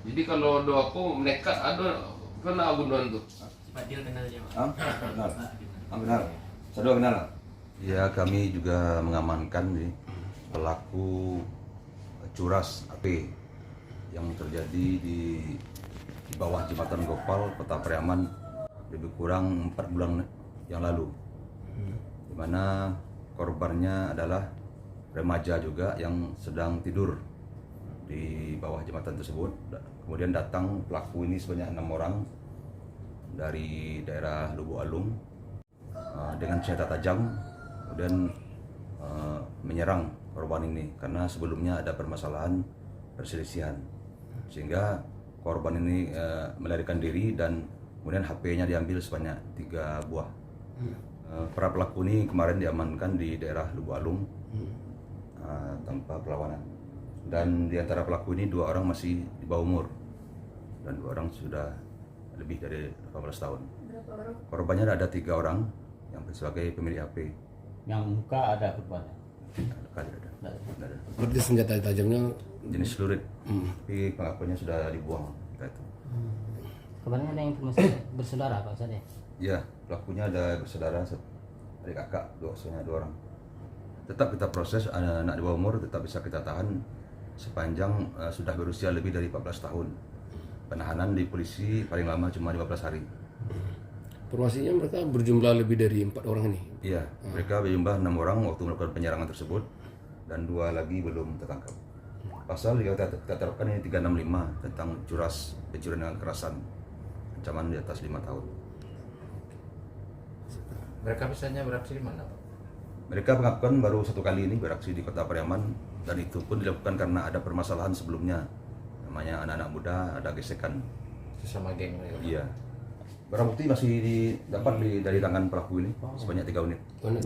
Jadi kalau do aku nekat ada kena bunuhan tuh. Pak Dil kenal dia, Pak. Kenal. Kenal. Saudara kenal. Ya, kami juga mengamankan nih pelaku curas AP yang terjadi di bawah jembatan Gopal, Kota Pariaman lebih kurang 4 bulan yang lalu. Di mana korbannya adalah remaja juga yang sedang tidur di bawah jembatan tersebut. Kemudian datang pelaku ini sebanyak 6 orang dari daerah Lubuk Alung dengan senjata tajam, kemudian menyerang korban ini karena sebelumnya ada permasalahan perselisihan, sehingga korban ini melarikan diri dan kemudian HP-nya diambil sebanyak 3 buah. Para pelaku ini kemarin diamankan di daerah Lubuk Alung tanpa perlawanan. Dan di antara pelaku ini 2 orang masih di bawah umur dan 2 orang sudah lebih dari 18 tahun. Berapa orang? Korbannya ada 3 orang yang sebagai pemilik HP. Yang muka ada korbannya. Ada. Berarti senjata tajamnya Jenis celurit, tapi pengakuannya sudah dibuang. Itu. Kemarin ada informasi bersaudara Pak Ustaz ya? Ya, pelakunya ada bersaudara, adik kakak, 2 orang. Tetap kita proses, anak di bawah umur tetap bisa kita tahan sepanjang sudah berusia lebih dari 14 tahun. Penahanan di polisi paling lama cuma 15 hari. informasinya mereka berjumlah lebih dari 4 orang ini. Iya, mereka berjumlah 6 orang waktu melakukan penyerangan tersebut dan 2 lagi belum tertangkap. Pasal yang kita terapkan ini 365 tentang curas pencurian dengan kekerasan, ancaman di atas 5 tahun. Mereka misalnya beraksi di mana, Pak? Mereka mengakukan baru 1 kali ini beraksi di Kota Pariaman, dan itu pun dilakukan karena ada permasalahan sebelumnya. Namanya anak-anak muda, ada gesekan. Sesama geng. Iya. Barang bukti masih didapat dari tangan pelaku ini sebanyak 3 unit. Mana?